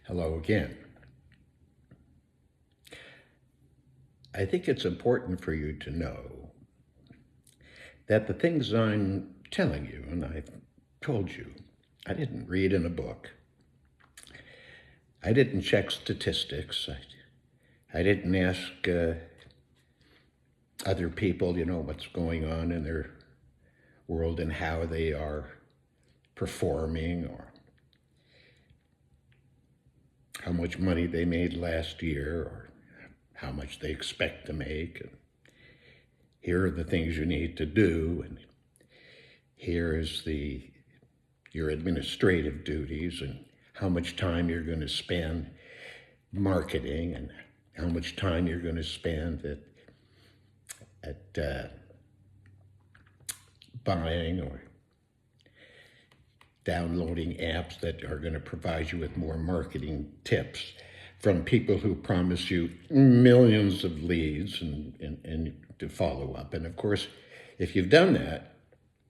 Hello again. I think it's important for you to know that the things I'm telling you, and I've told you, I didn't read in a book. I didn't check statistics. I didn't ask other people, what's going on in their world and how they are performing or how much money they made last year or how much they expect to make. And here are the things you need to do, and here is your administrative duties and how much time you're going to spend marketing and how much time you're going to spend at buying or downloading apps that are going to provide you with more marketing tips from people who promise you millions of leads and to follow up. And of course, if you've done that,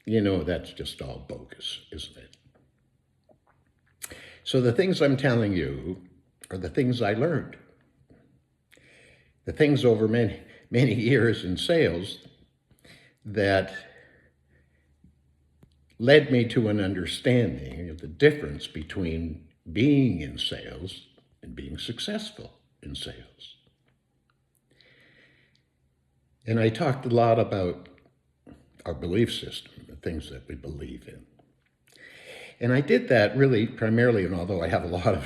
that's just all bogus, isn't it? So the things I'm telling you are the things I learned. The things over many, many years in sales that led me to an understanding of the difference between being in sales and being successful in sales. And I talked a lot about our belief system, the things that we believe in. And I did that really primarily, and although I have a lot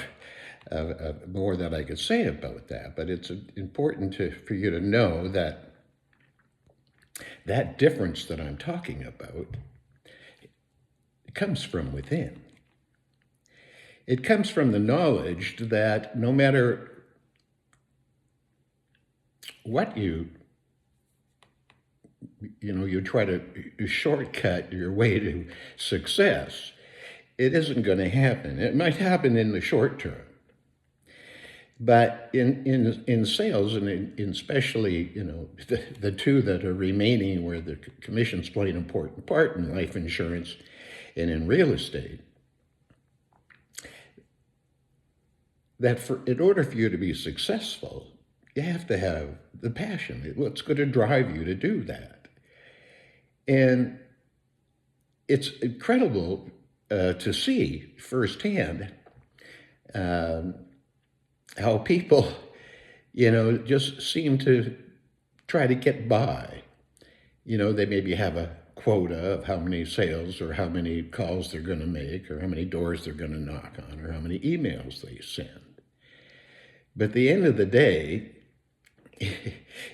of more that I could say about that, but it's important for you to know that that difference that I'm talking about comes from within. It comes from the knowledge that no matter what you try to shortcut your way to success, it isn't going to happen. It might happen in the short term. But in sales, and in especially, the two that are remaining where the commissions play an important part in life insurance and in real estate, that in order for you to be successful, you have to have the passion. What's going to drive you to do that? And it's incredible to see firsthand how people, just seem to try to get by. They maybe have a quota of how many sales or how many calls they're going to make or how many doors they're going to knock on or how many emails they send. But at the end of the day,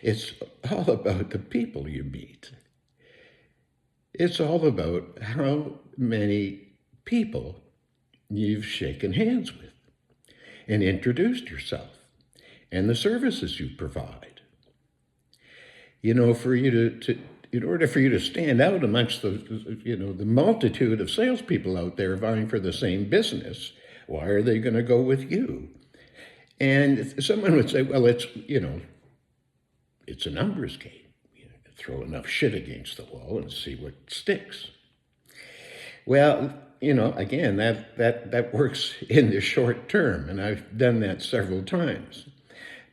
it's all about the people you meet. It's all about how many people you've shaken hands with and introduced yourself and the services you provide. For you in order for you to stand out amongst the multitude of salespeople out there vying for the same business, why are they going to go with you? And someone would say, well, it's a numbers game. Throw enough shit against the wall and see what sticks. Well, again, that works in the short term, and I've done that several times.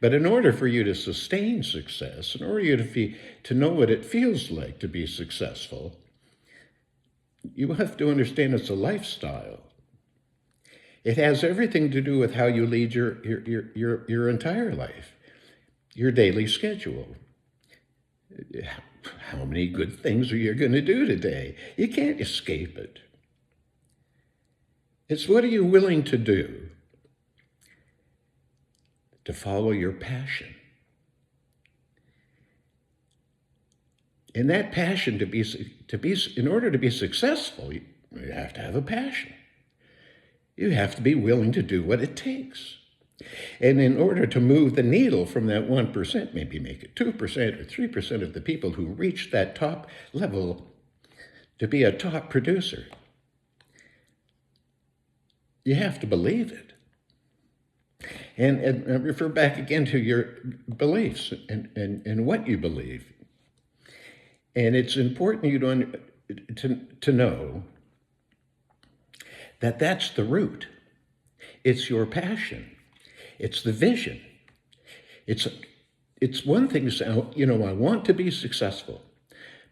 But in order for you to sustain success, in order for you to know what it feels like to be successful, you have to understand it's a lifestyle. It has everything to do with how you lead your entire life, your daily schedule. How many good things are you going to do today? You can't escape it. It's what are you willing to do to follow your passion. And that passion in order to be successful, you have to have a passion. You have to be willing to do what it takes. And in order to move the needle from that 1%, maybe make it 2% or 3% of the people who reach that top level to be a top producer, you have to believe it. And refer back again to your beliefs and what you believe. And it's important you to know that that's the root. It's your passion. It's the vision. It's it's one thing to say, I want to be successful,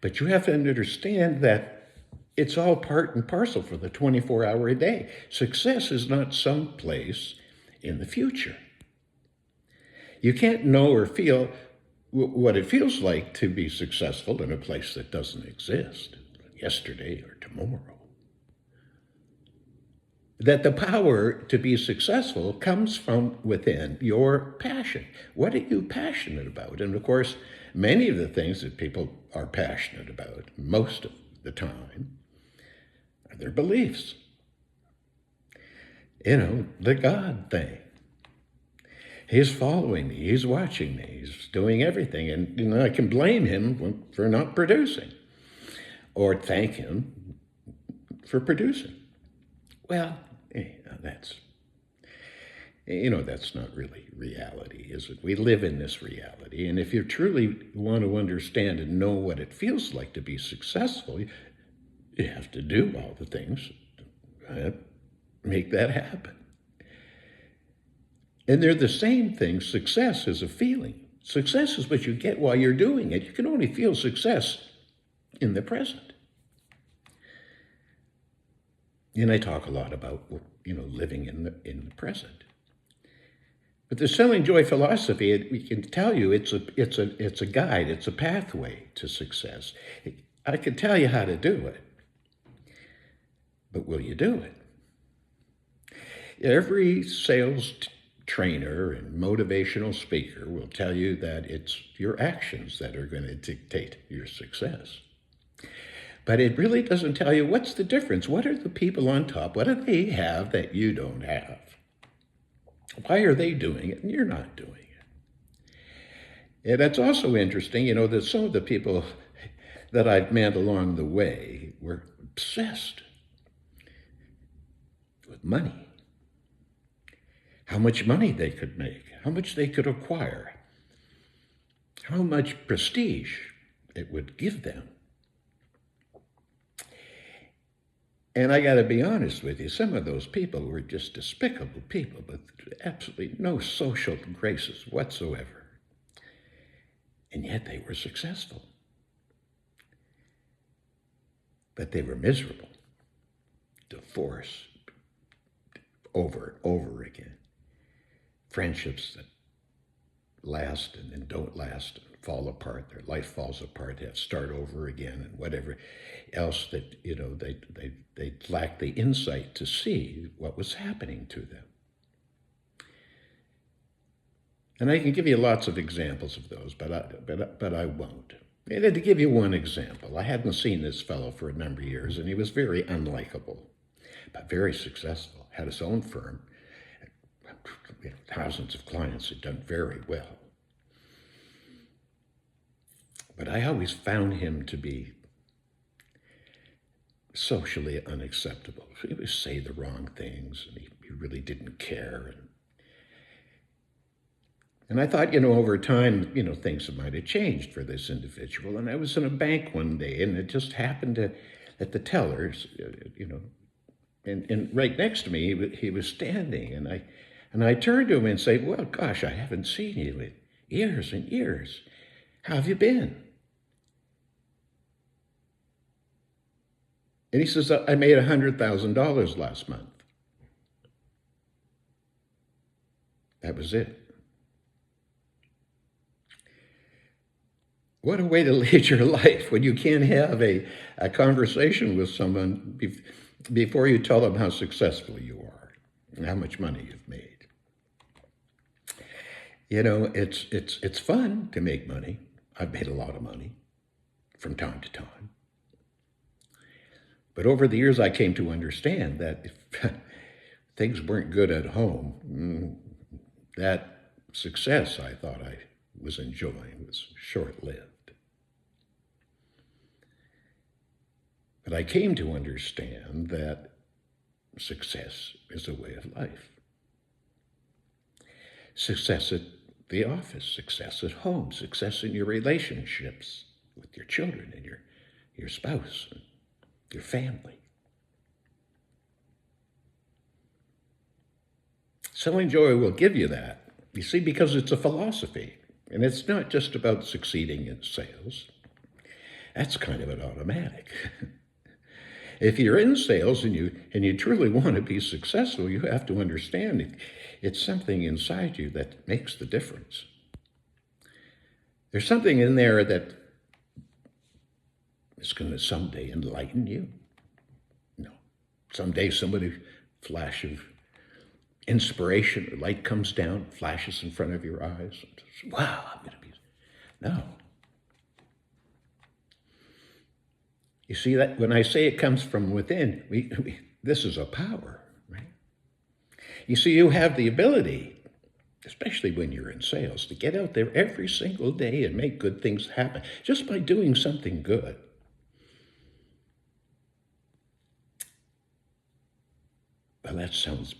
but you have to understand that it's all part and parcel for the 24-hour a day. Success is not someplace in the future. You can't know or feel what it feels like to be successful in a place that doesn't exist, yesterday or tomorrow. That the power to be successful comes from within your passion. What are you passionate about? And of course, many of the things that people are passionate about most of the time are their beliefs. The God thing. He's following me. He's watching me. He's doing everything. And I can blame him for not producing or thank him for producing. Well, that's not really reality, is it? We live in this reality. And if you truly want to understand and know what it feels like to be successful, you have to do all the things that make that happen. And they're the same thing. Success is a feeling. Success is what you get while you're doing it. You can only feel success in the present. And I talk a lot about, living in the present. But the Selling Joy philosophy, we can tell you it's a guide, it's a pathway to success. I can tell you how to do it, but will you do it? Every sales trainer and motivational speaker will tell you that it's your actions that are going to dictate your success. But it really doesn't tell you what's the difference. What are the people on top? What do they have that you don't have? Why are they doing it and you're not doing it? And that's also interesting, that some of the people that I've met along the way were obsessed with money. How much money they could make, how much they could acquire, how much prestige it would give them. And I got to be honest with you, some of those people were just despicable people with absolutely no social graces whatsoever. And yet they were successful. But they were miserable. Divorce over and over again. Friendships that last and then don't last and fall apart. Their life falls apart. They have to start over again and whatever else that, they lack the insight to see what was happening to them. And I can give you lots of examples of those, but I won't. And to give you one example, I hadn't seen this fellow for a number of years, and he was very unlikable, but very successful. Had his own firm, thousands of clients, had done very well. But I always found him to be socially unacceptable. He would say the wrong things, and he really didn't care. And I thought, over time, things might have changed for this individual. And I was in a bank one day, and it just happened at the tellers, and right next to me, he was standing. And I turned to him and said, well, gosh, I haven't seen you in years and years. How have you been? And he says, I made $100,000 last month. That was it. What a way to lead your life when you can't have a conversation with someone before you tell them how successful you are and how much money you've made. It's fun to make money. I've made a lot of money from time to time. But over the years, I came to understand that if things weren't good at home, that success I thought I was enjoying was short-lived. But I came to understand that success is a way of life. Success at the office, success at home, success in your relationships with your children and your spouse and your family. Selling joy will give you that. You see, because it's a philosophy. And it's not just about succeeding in sales. That's kind of an automatic. If you're in sales and you truly want to be successful, you have to understand it's something inside you that makes the difference. There's something in there that is going to someday enlighten you. No. Someday somebody flash of inspiration, light comes down, flashes in front of your eyes. Wow, I'm going to be. No. You see that when I say it comes from within, this is a power, right? You see, you have the ability, especially when you're in sales, to get out there every single day and make good things happen just by doing something good. Well, that sounds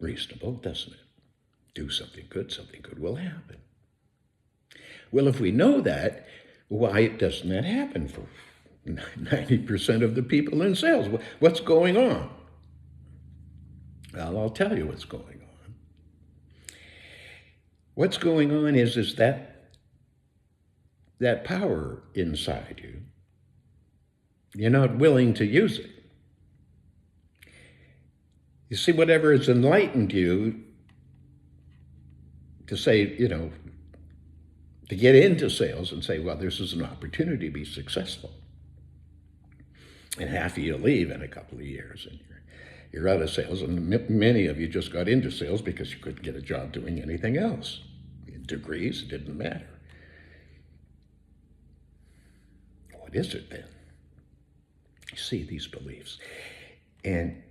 reasonable, doesn't it? Do something good will happen. Well, if we know that, why doesn't that happen for 90% of the people in sales? What's going on? Well, I'll tell you what's going on. What's going on is that power inside you, you're not willing to use it. You see, whatever has enlightened you to say, to get into sales and say, well, this is an opportunity to be successful. And half of you leave in a couple of years and you're out of sales. And many of you just got into sales because you couldn't get a job doing anything else. Degrees, it didn't matter. What is it then? You see these beliefs. And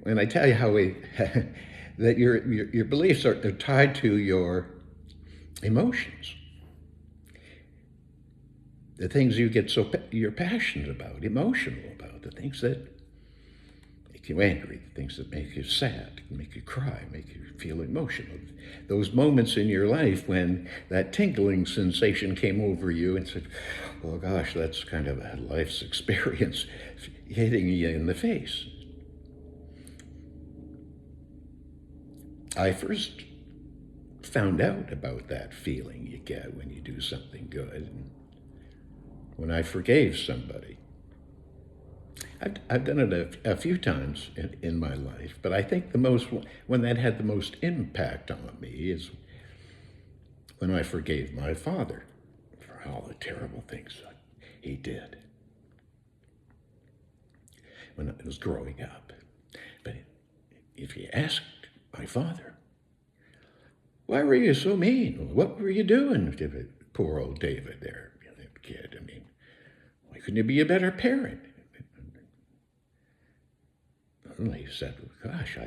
when I tell you how that your beliefs are tied to your emotions, the things you're passionate about, emotional about, the things that make you angry, the things that make you sad, make you cry, make you feel emotional. Those moments in your life when that tingling sensation came over you and said, oh gosh, that's kind of a life's experience hitting you in the face. I first found out about that feeling you get when you do something good, when I forgave somebody. I've done it a few times in my life, but I think when that had the most impact on me is when I forgave my father for all the terrible things that he did when I was growing up. But if you asked my father, why were you so mean? What were you doing to poor old David there, kid? I mean, why couldn't you be a better parent? And he said, gosh,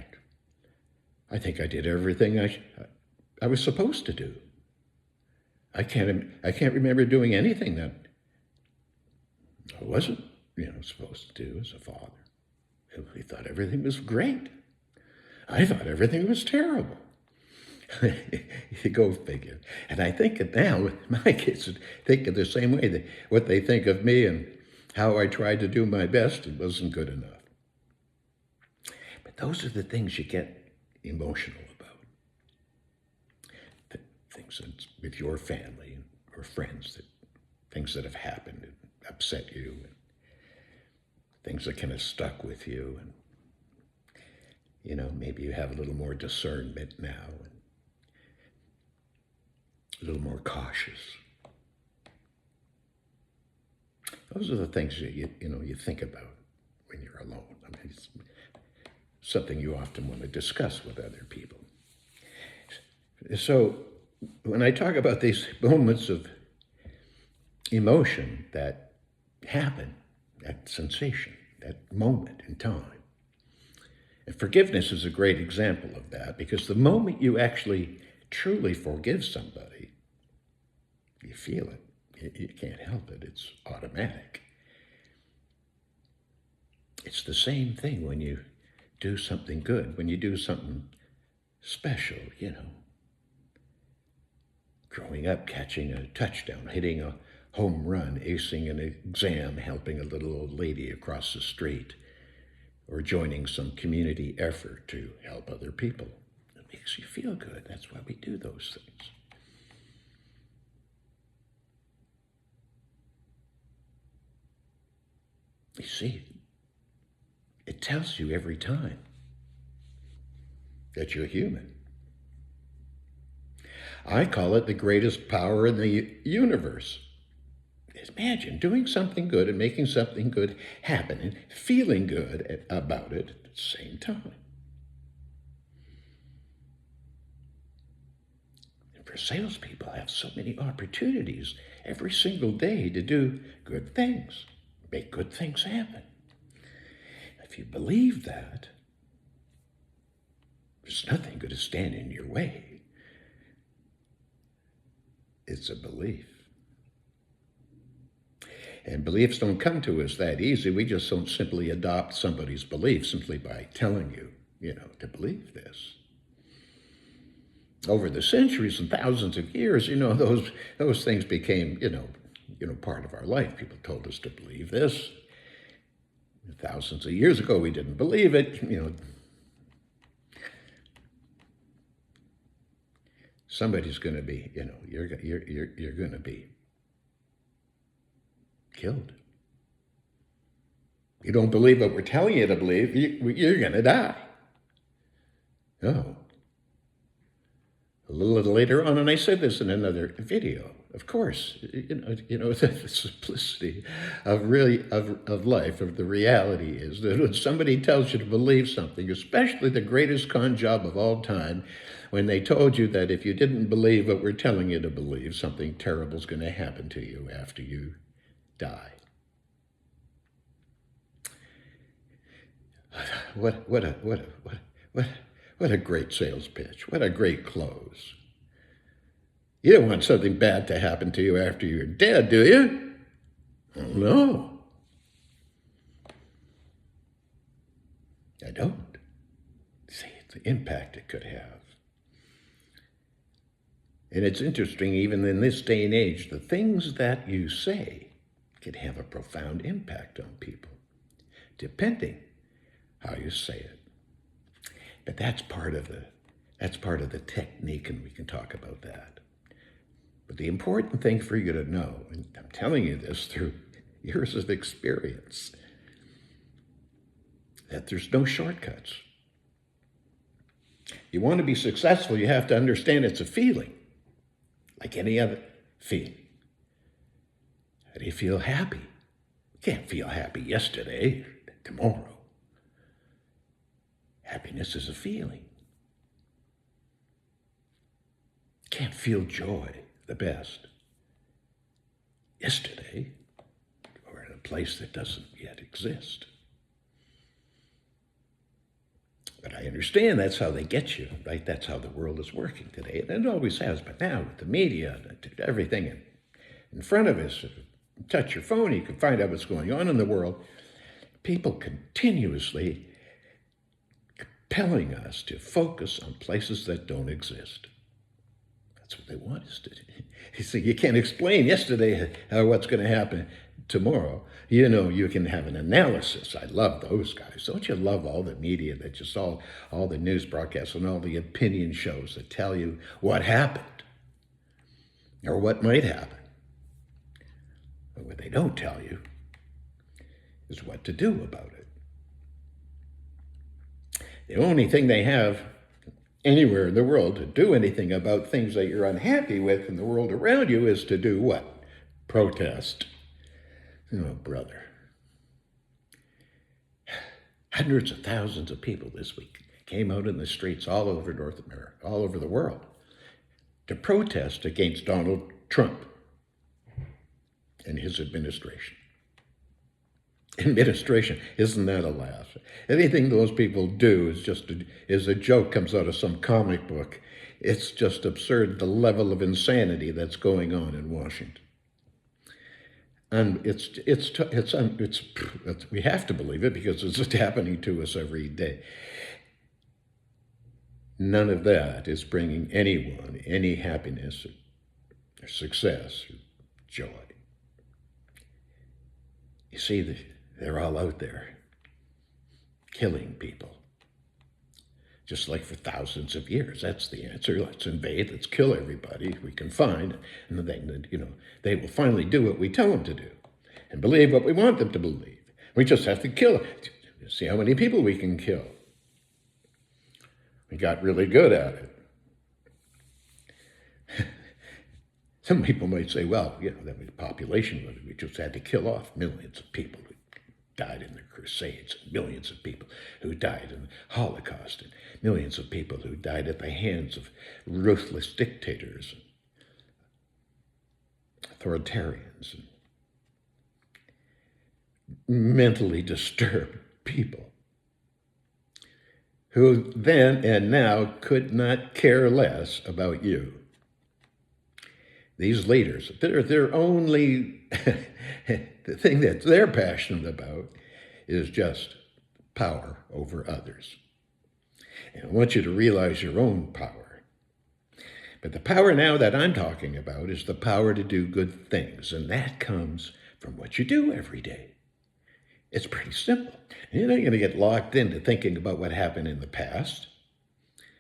I think I did everything I was supposed to do. I can't remember doing anything that I wasn't, supposed to do as a father. He thought everything was great. I thought everything was terrible. You go figure. And I think that now my kids think of the same way. That what they think of me and how I tried to do my best, it wasn't good enough. But those are the things you get emotional about. Things with your family or friends, things that have happened and upset you, and things that kind of stuck with you. And maybe you have a little more discernment now, and a little more cautious. Those are the things that you think about when you're alone. I mean, it's something you often want to discuss with other people. So when I talk about these moments of emotion that happen, that sensation, that moment in time, and forgiveness is a great example of that, because the moment you actually truly forgive somebody, you feel it. You can't help it. It's automatic. It's the same thing when you do something good, when you do something special, Growing up, catching a touchdown, hitting a home run, acing an exam, helping a little old lady across the street, or joining some community effort to help other people. makes you feel good. That's why we do those things. You see, it tells you every time that you're human. I call it the greatest power in the universe. Imagine doing something good and making something good happen and feeling good about it at the same time. And for salespeople, I have so many opportunities every single day to do good things, make good things happen. If you believe that, there's nothing going to stand in your way. It's a belief. And beliefs don't come to us that easy. We just don't simply adopt somebody's belief simply by telling you, to believe this. Over the centuries and thousands of years, those things became, part of our life. People told us to believe this. Thousands of years ago, we didn't believe it. Somebody's going to be, you're going to be killed. You don't believe what we're telling you to believe, you're going to die. Oh. A little later on, and I said this in another video, of course, the simplicity of life, of the reality is that when somebody tells you to believe something, especially the greatest con job of all time, when they told you that if you didn't believe what we're telling you to believe, something terrible is going to happen to you after you die. What a great sales pitch. What a great close. You don't want something bad to happen to you after you're dead, do you? No. I don't. See, the impact it could have. And it's interesting, even in this day and age, the things that you say can have a profound impact on people, depending how you say it. But that's part of the technique, and we can talk about that. But the important thing for you to know, and I'm telling you this through years of experience, that there's no shortcuts. You want to be successful, you have to understand it's a feeling, like any other feeling. How do you feel happy? You can't feel happy yesterday, tomorrow. Happiness is a feeling. You can't feel joy the best yesterday or in a place that doesn't yet exist. But I understand that's how they get you, right? That's how the world is working today. And it always has. But now with the media and everything in front of us, touch your phone, you can find out what's going on in the world. People continuously compelling us to focus on places that don't exist. That's what they want us to do. You see, you can't explain yesterday what's going to happen tomorrow. You can have an analysis. I love those guys. Don't you love all the media that just all the news broadcasts and all the opinion shows that tell you what happened or what might happen? But what they don't tell you is what to do about it. The only thing they have anywhere in the world to do anything about things that you're unhappy with in the world around you is to do what? Protest. Oh, brother. Hundreds of thousands of people this week came out in the streets all over North America, all over the world, to protest against Donald Trump and his administration. Administration, isn't that a laugh? Anything those people do is a joke, comes out of some comic book. It's just absurd, the level of insanity that's going on in Washington. And we have to believe it because it's just happening to us every day. None of that is bringing anyone any happiness or success or joy. You see, they're all out there killing people, just like for thousands of years. That's the answer. Let's invade, let's kill everybody we can find, and then, they will finally do what we tell them to do and believe what we want them to believe. We just have to kill them. See how many people we can kill. We got really good at it. Some people might say, well, that was population, we just had to kill off millions of people who died in the Crusades, and millions of people who died in the Holocaust, and millions of people who died at the hands of ruthless dictators, and authoritarians, and mentally disturbed people who then and now could not care less about you. These leaders, they're only, the thing that they're passionate about is just power over others. And I want you to realize your own power. But the power now that I'm talking about is the power to do good things, and that comes from what you do every day. It's pretty simple. You're not going to get locked into thinking about what happened in the past.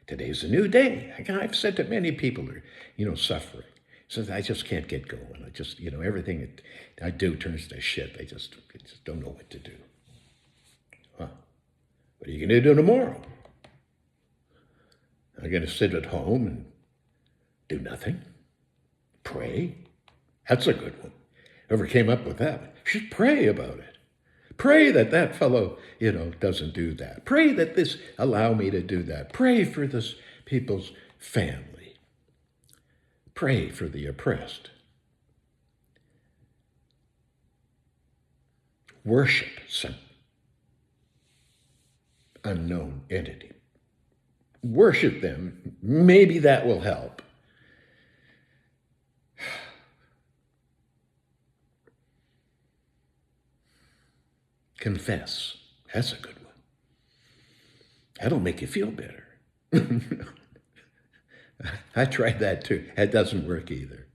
Today's a new day. I've said to many people who are, suffering, says, I just can't get going. I just, everything I do turns to shit. I just don't know what to do. Well, what are you going to do tomorrow? I'm going to sit at home and do nothing? Pray? That's a good one. Whoever came up with that, should pray about it. Pray that that fellow, doesn't do that. Pray that this allow me to do that. Pray for this people's family. Pray for the oppressed. Worship some unknown entity. Worship them. Maybe that will help. Confess. That's a good one. That'll make you feel better. I tried that too. That doesn't work either.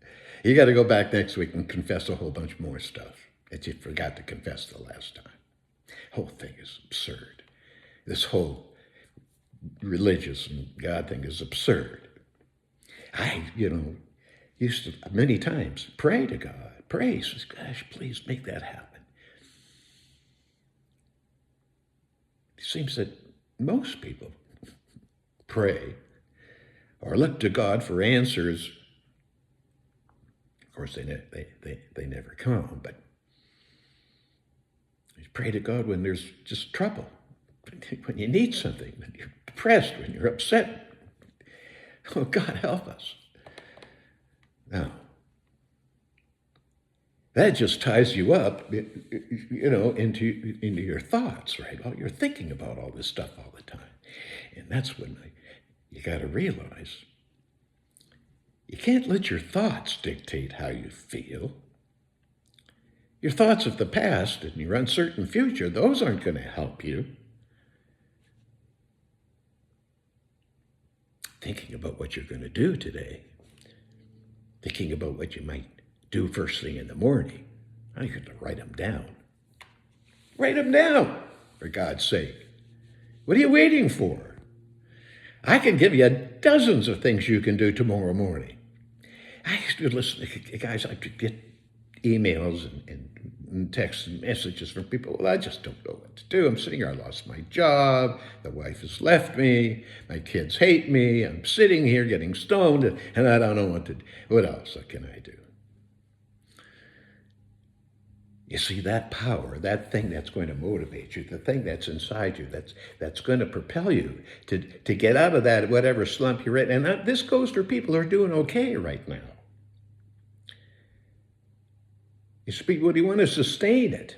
You got to go back next week and confess a whole bunch more stuff that you forgot to confess the last time. The whole thing is absurd. This whole religious and God thing is absurd. I, used to many times pray to God. Pray, says, gosh, please make that happen. It seems that most people pray or look to God for answers. Of course, they never come, but you pray to God when there's just trouble, when you need something, when you're depressed, when you're upset. Oh, God, help us. Now, that just ties you up, into your thoughts, right? Well, you're thinking about all this stuff all the time. And that's when you got to realize you can't let your thoughts dictate how you feel. Your thoughts of the past and your uncertain future, those aren't going to help you. Thinking about what you're going to do today, thinking about what you might do first thing in the morning. I have to write them down. Write them down, for God's sake. What are you waiting for? I can give you dozens of things you can do tomorrow morning. I used to listen to guys, I could get emails and texts and messages from people. Well, I just don't know what to do. I'm sitting here, I lost my job, the wife has left me, my kids hate me, I'm sitting here getting stoned, and I don't know what to do. What else can I do? You see, that power, that thing that's going to motivate you, the thing that's inside you, that's going to propel you to get out of that whatever slump you're in. And this goes for people who are doing okay right now. You want to sustain it.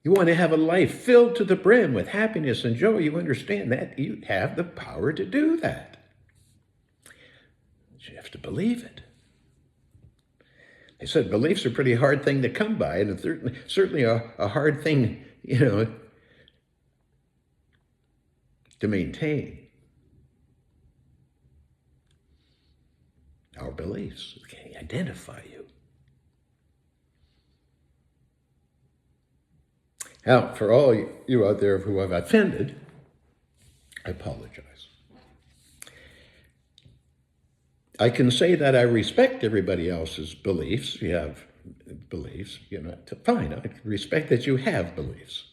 You want to have a life filled to the brim with happiness and joy. You understand that you have the power to do that. But you have to believe it. They said belief's a pretty hard thing to come by, and it's certainly a hard thing, to maintain. Our beliefs can identify you. Now, for all you out there who I've offended, I apologize. I can say that I respect everybody else's beliefs. You have beliefs, fine. I respect that you have beliefs.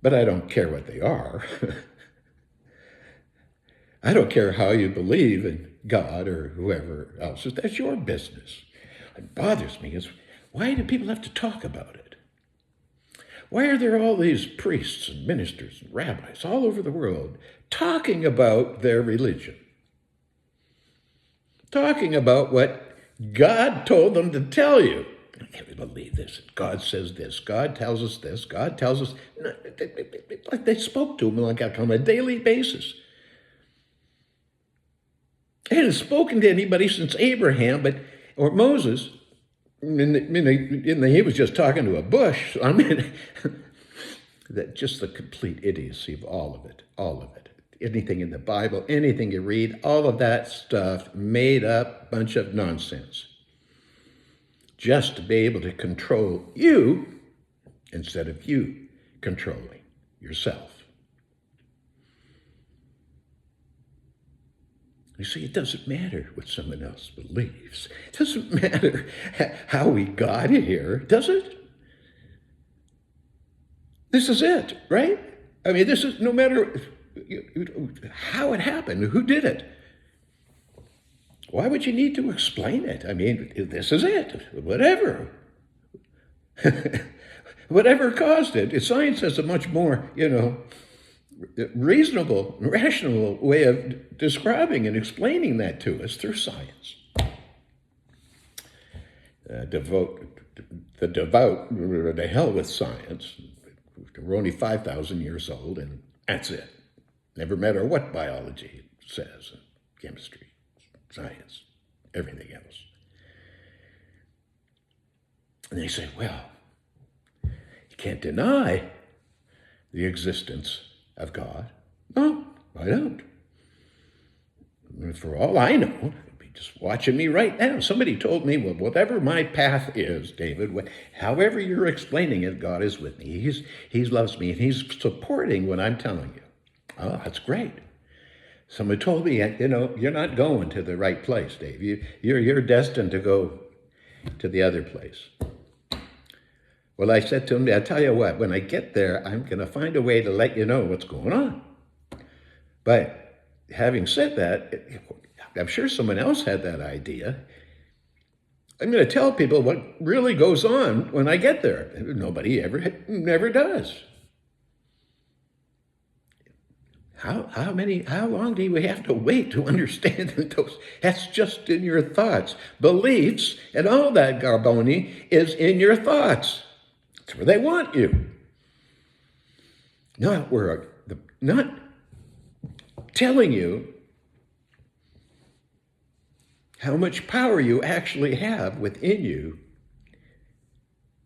But I don't care what they are. I don't care how you believe in God or whoever else. That's your business. What bothers me is, why do people have to talk about it? Why are there all these priests and ministers and rabbis all over the world talking about their religion? Talking about what God told them to tell you. I can't believe this. God says this. God tells us this. God tells us. Like they spoke to him like on a daily basis. They hadn't spoken to anybody since Abraham, or Moses. He was just talking to a bush. I mean, just the complete idiocy of all of it. All of it. Anything in the Bible, anything you read, all of that stuff, made up bunch of nonsense. Just to be able to control you instead of you controlling yourself. You see, it doesn't matter what someone else believes. It doesn't matter how we got here, does it? This is it, right? I mean, this is no matter how it happened, who did it. Why would you need to explain it? I mean, this is it, whatever. Whatever caused it. Science has a much more, reasonable, rational way of describing and explaining that to us through science. The devout, to hell with science. We're only 5,000 years old, and that's it. Never matter what biology says, chemistry, science, everything else. And they say, well, you can't deny the existence of God. No, I don't. For all I know, you'd be just watching me right now. Somebody told me, well, whatever my path is, David, however you're explaining it, God is with me. He loves me, and he's supporting what I'm telling you. Oh, that's great. Someone told me, you're not going to the right place, Dave. You're destined to go to the other place. Well, I said to him, I'll tell you what, when I get there, I'm going to find a way to let you know what's going on. But having said that, I'm sure someone else had that idea. I'm going to tell people what really goes on when I get there. Nobody never does. How long do we have to wait to understand those? That's just in your thoughts. Beliefs and all that garboni is in your thoughts. That's where they want you. Not telling you how much power you actually have within you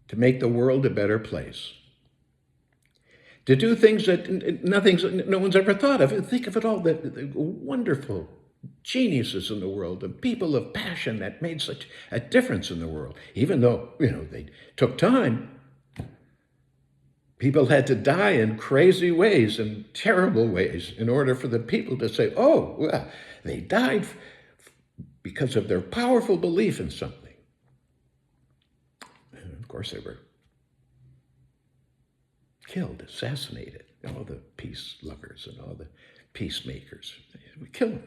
to make the world a better place. To do things that no one's ever thought of. Think of it all, the wonderful geniuses in the world, the people of passion that made such a difference in the world. Even though, they took time. People had to die in crazy ways and terrible ways in order for the people to say, oh, well, they died because of their powerful belief in something. And of course, they were killed, assassinated. All the peace lovers and all the peacemakers. We kill them.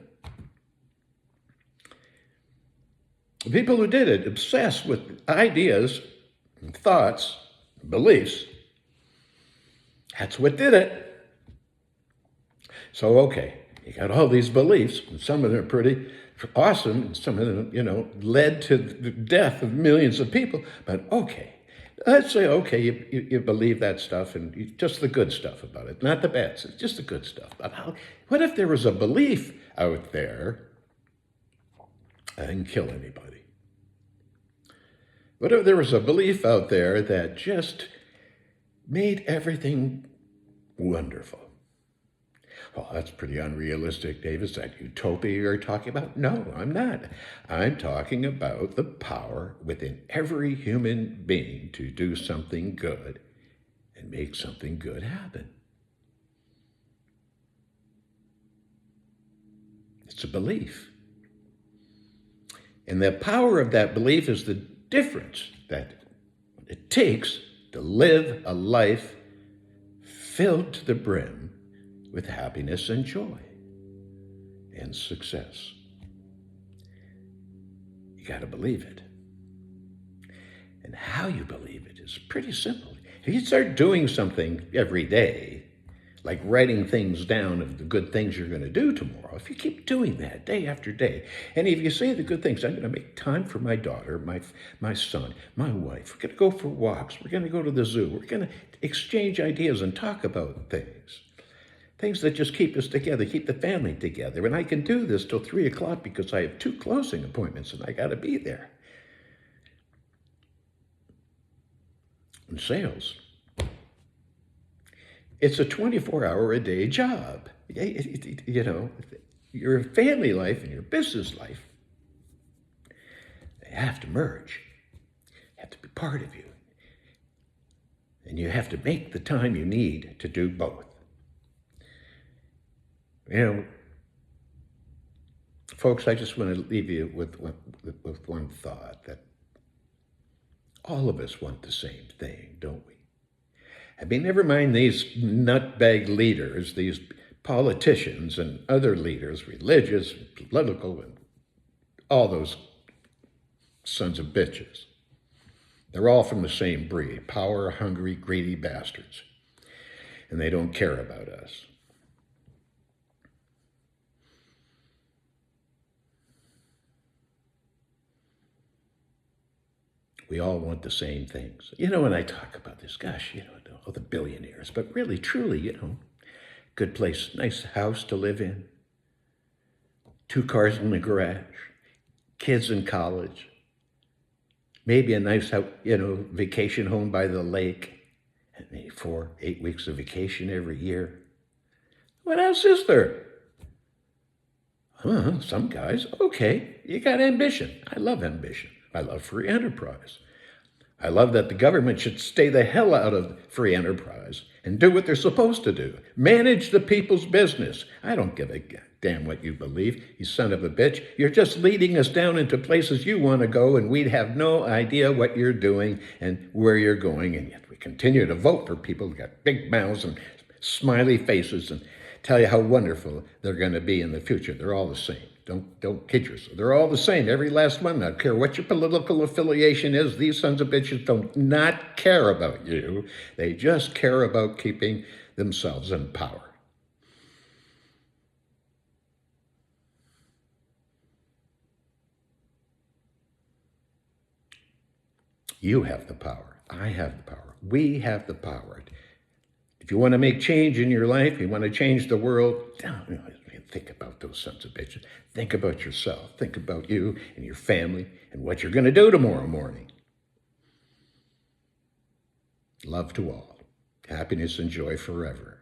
The people who did it, obsessed with ideas, thoughts, beliefs, that's what did it. So, okay, you got all these beliefs, and some of them are pretty awesome, and some of them, led to the death of millions of people. But okay, let's say, okay, you believe that stuff, and just the good stuff about it, not the bad stuff, just the good stuff. What if there was a belief out there I didn't kill anybody? What if there was a belief out there that just made everything wonderful? Well, that's pretty unrealistic, Dave. Is that utopia you're talking about? No, I'm not. I'm talking about the power within every human being to do something good and make something good happen. It's a belief. And the power of that belief is the difference that it takes to live a life filled to the brim with happiness and joy and success. You got to believe it. And how you believe it is pretty simple. If you start doing something every day, like writing things down of the good things you're going to do tomorrow, if you keep doing that day after day, and if you say the good things, I'm going to make time for my daughter, my son, my wife, we're going to go for walks, we're going to go to the zoo, we're going to exchange ideas and talk about things that just keep us together, keep the family together. And I can do this till 3 o'clock because I have 2 closing appointments and I got to be there. In sales, it's a 24-hour-a-day job. You know, your family life and your business life, they have to merge. They have to be part of you. And you have to make the time you need to do both. You know, folks, I just want to leave you with one thought, that all of us want the same thing, don't we? I mean, never mind these nutbag leaders, these politicians and other leaders, religious, political, and all those sons of bitches. They're all from the same breed, power-hungry, greedy bastards. And they don't care about us. We all want the same things. You know, when I talk about this, gosh, you know, all the billionaires, but really, truly, you know, good place, nice house to live in, 2 cars in the garage, kids in college, maybe a nice, you know, vacation home by the lake, and maybe 4, 8 weeks of vacation every year. What else is there? Some guys, okay, you got ambition. I love ambition. I love free enterprise. I love that the government should stay the hell out of free enterprise and do what they're supposed to do. Manage the people's business. I don't give a damn what you believe, you son of a bitch. You're just leading us down into places you want to go, and we'd have no idea what you're doing and where you're going, and yet we continue to vote for people who got big mouths and smiley faces and tell you how wonderful they're going to be in the future. They're all the same. Don't kid yourself. They're all the same, every last one. I don't care what your political affiliation is. These sons of bitches don't not care about you. They just care about keeping themselves in power. You have the power. I have the power. We have the power. If you want to make change in your life, you want to change the world, don't think about those sons of bitches. Think about yourself. Think about you and your family and what you're going to do tomorrow morning. Love to all. Happiness and joy forever.